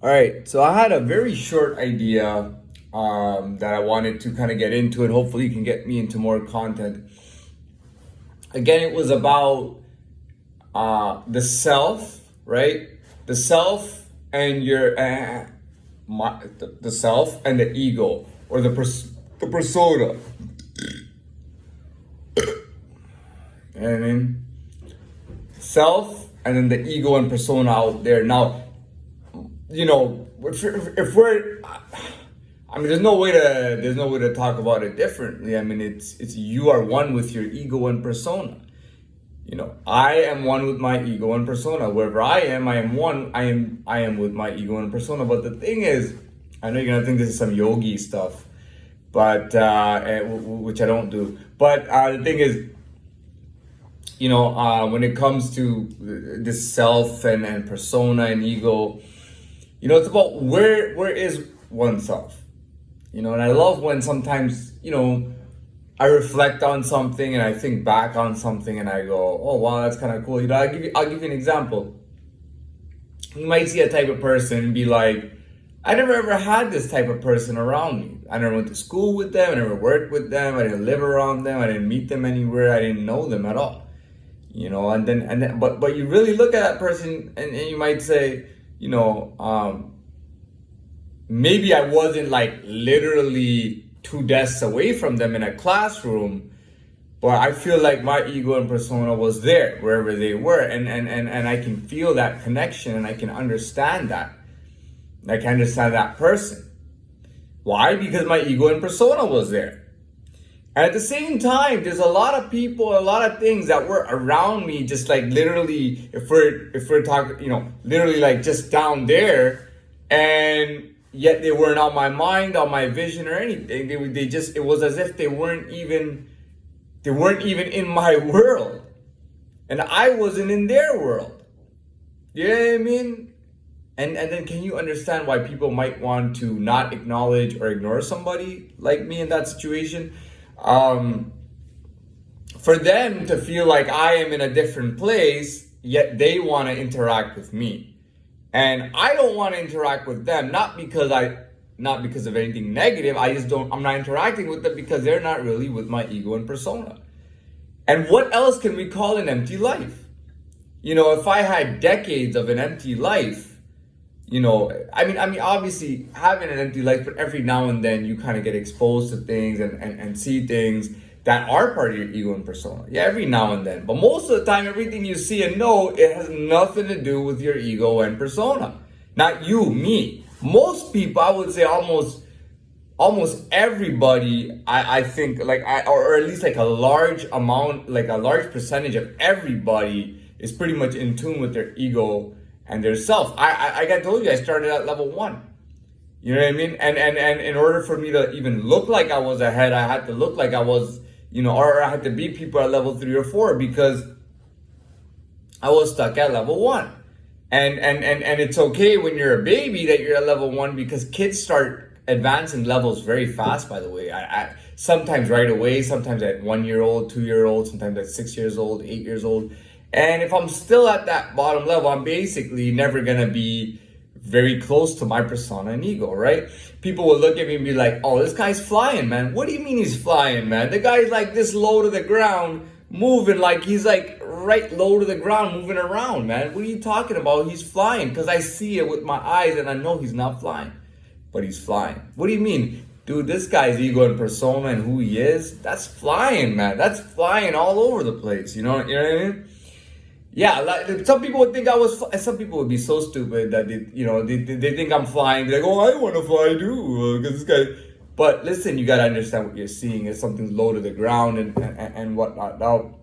All right, so I had a very short idea that I wanted to kind of get into, and hopefully you can get me into more content. Again, it was about the self, right? The self and your the self and the ego, or the persona. You know what I mean? Self and then the ego and persona out there. Now, if we're, I mean, there's no way to talk about it differently. I mean, it's you are one with your ego and persona. I am one with my ego and persona. Wherever I am one. I am with my ego and persona. But the thing is, I know you're gonna think this is some yogi stuff, but which I don't do. But the thing is, when it comes to this self and persona and ego, it's about where is oneself. And I love when sometimes, I reflect on something and I think back on something and I go, oh wow, that's kind of cool. I'll give you an example. You might see a type of person and be like, I never ever had this type of person around me. I never went to school with them, I never worked with them, I didn't live around them, I didn't meet them anywhere, I didn't know them at all. But you really look at that person and you might say, maybe I wasn't like literally 2 desks away from them in a classroom, but I feel like my ego and persona was there wherever they were, and I can feel that connection and I can understand that. I can understand that person. Why? Because my ego and persona was there. And at the same time, there's a lot of people, a lot of things that were around me, just like literally, if we're talking, literally like just down there, and yet they weren't on my mind, on my vision or anything. It was as if they weren't even in my world, and I wasn't in their world. You know what I mean? And then can you understand why people might want to not acknowledge or ignore somebody like me in that situation? For them to feel like I am in a different place, yet they want to interact with me. And I don't want to interact with them, not because of anything negative. I'm not interacting with them because they're not really with my ego and persona. And what else can we call an empty life? If I had decades of an empty life, I mean, obviously having an empty life, but every now and then you kind of get exposed to things and see things that are part of your ego and persona. Yeah, every now and then. But most of the time, everything you see and know, it has nothing to do with your ego and persona. Not you, me. Most people, I would say almost everybody, I think, or at least like a large amount, like a large percentage of everybody is pretty much in tune with their ego and their self. I told you, I started at level 1. You know what I mean? And in order for me to even look like I was ahead, I had to look like I was, or I had to beat people at level 3 or 4 because I was stuck at level 1. And it's okay when you're a baby that you're at level 1, because kids start advancing levels very fast, by the way. I sometimes right away, sometimes at 1-year-old, 2-year-old, sometimes at 6 years old, 8 years old. And if I'm still at that bottom level, I'm basically never gonna be very close to my persona and ego, right? People will look at me and be like, oh, this guy's flying, man. What do you mean he's flying, man? The guy's like this low to the ground, moving like he's like right low to the ground, moving around, man. What are you talking about? He's flying, because I see it with my eyes and I know he's not flying, but he's flying. What do you mean? Dude, this guy's ego and persona and who he is, that's flying, man. That's flying all over the place, you know what I mean? Yeah, like, some people would think some people would be so stupid that they think I'm flying. They're like, oh, I want to fly too, because this guy. But listen, you gotta understand what you're seeing. If something's low to the ground and whatnot. Now,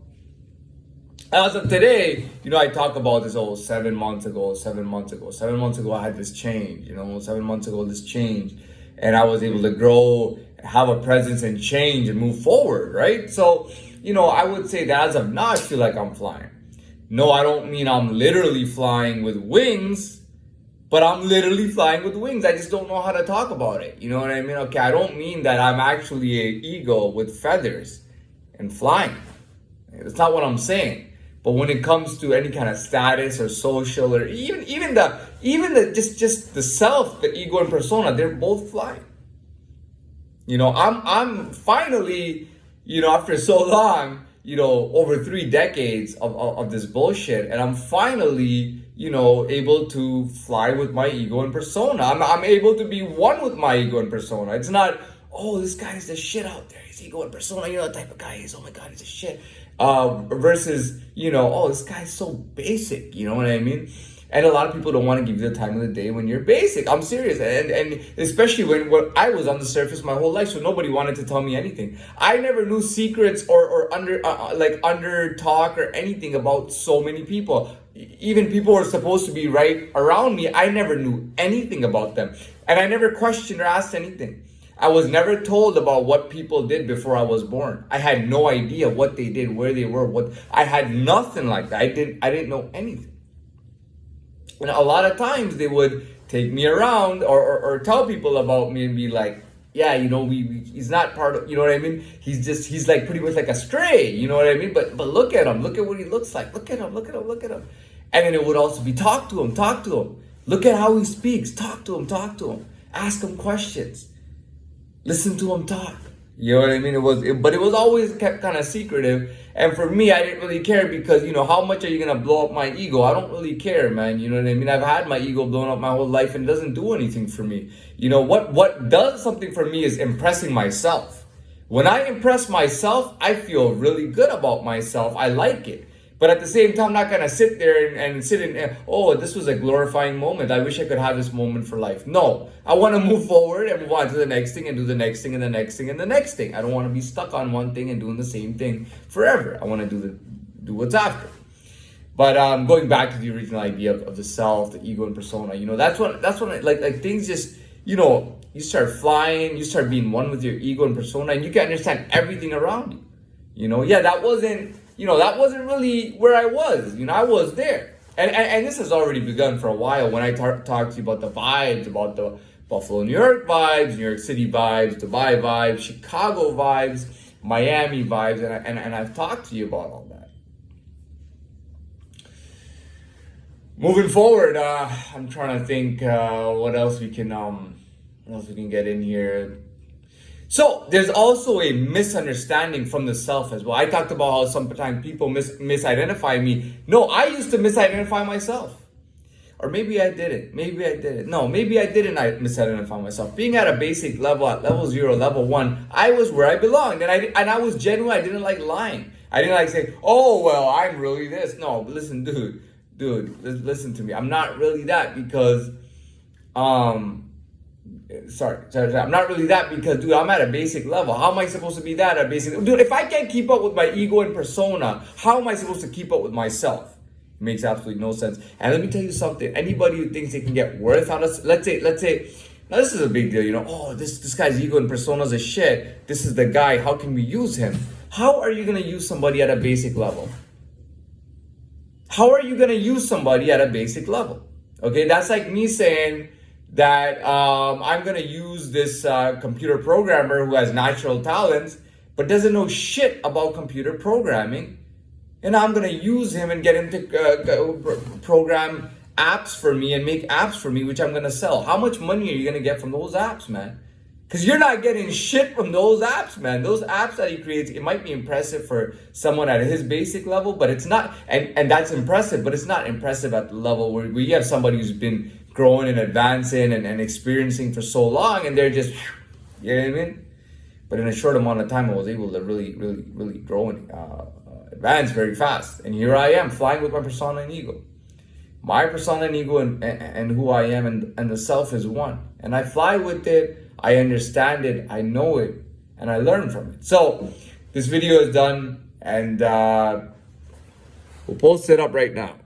as of today, I talk about this 7 months ago. 7 months ago, I had this change. 7 months ago, this change, and I was able to grow, have a presence, and change and move forward. Right? So, I would say that as of now, I feel like I'm flying. No, I don't mean I'm literally flying with wings, but I'm literally flying with wings. I just don't know how to talk about it. You know what I mean? Okay, I don't mean that I'm actually an eagle with feathers and flying. That's not what I'm saying. But when it comes to any kind of status or social, or even even just the self, the ego and persona, they're both flying. I'm finally, after so long, over 3 decades of this bullshit, and I'm finally, able to fly with my ego and persona. I'm able to be one with my ego and persona. It's not, oh, this guy's the shit out there. His ego and persona, the type of guy he is. Oh my God, he's a shit. Versus, oh, this guy's so basic. You know what I mean? And a lot of people don't want to give you the time of the day when you're basic. I'm serious. And especially when I was on the surface my whole life, so nobody wanted to tell me anything. I never knew secrets or under talk or anything about so many people. Even people who are supposed to be right around me, I never knew anything about them. And I never questioned or asked anything. I was never told about what people did before I was born. I had no idea what they did, where they were, I had nothing like that. I didn't know anything. And a lot of times they would take me around or tell people about me and be like, yeah, he's not part of, you know what I mean? He's like pretty much like a stray, you know what I mean? But look at him, look at what he looks like. Look at him. And then it would also be talk to him. Look at how he speaks, talk to him. Ask him questions. Listen to him talk. You know what I mean? But it was always kept kind of secretive. And for me, I didn't really care because, how much are you going to blow up my ego? I don't really care, man. You know what I mean? I've had my ego blown up my whole life and it doesn't do anything for me. What does something for me is impressing myself. When I impress myself, I feel really good about myself. I like it. But at the same time, I'm not going to sit there and sit in, oh, this was a glorifying moment. I wish I could have this moment for life. No, I want to move forward and move on to the next thing and do the next thing and the next thing and the next thing. I don't want to be stuck on one thing and doing the same thing forever. I want to do what's after. But going back to the original idea of the self, the ego and persona, that's when like things just, you start flying, you start being one with your ego and persona, and you can understand everything around you. That wasn't really where I was. I was there. And this has already begun for a while when I talk to you about the vibes, about the Buffalo, New York vibes, New York City vibes, Dubai vibes, Chicago vibes, Miami vibes, and I've talked to you about all that. Moving forward, I'm trying to think what else we can get in here. So there's also a misunderstanding from the self as well. I talked about how sometimes people misidentify me. No, I used to misidentify myself. Or maybe I didn't. No, maybe I didn't misidentify myself. Being at a basic level, at level 0, level 1, I was where I belonged. And I was genuine. I didn't like lying. I didn't like saying, oh, well, I'm really this. No, but listen, dude, listen to me. I'm not really that because, Sorry. I'm not really that because, dude, I'm at a basic level. How am I supposed to be that at a basic level? Dude, if I can't keep up with my ego and persona, how am I supposed to keep up with myself? It makes absolutely no sense. And let me tell you something. Anybody who thinks they can get worth out of, let's say, now this is a big deal, oh, this guy's ego and persona is a shit. This is the guy. How can we use him? How are you going to use somebody at a basic level? How are you going to use somebody at a basic level? Okay, that's like me saying that I'm going to use this computer programmer who has natural talents but doesn't know shit about computer programming, and I'm going to use him and get him to program apps for me and make apps for me, which I'm going to sell. How much money are you going to get from those apps, man? Because you're not getting shit from those apps, man. Those apps that he creates, it might be impressive for someone at his basic level, but it's not, and that's impressive, but it's not impressive at the level where you have somebody who's been growing and advancing and experiencing for so long, and they're just, you know what I mean? But in a short amount of time, I was able to really grow and advance very fast. And here I am, flying with my persona and ego. My persona and ego and who I am and the self is one. And I fly with it, I understand it, I know it, and I learn from it. So this video is done, and we'll post it up right now.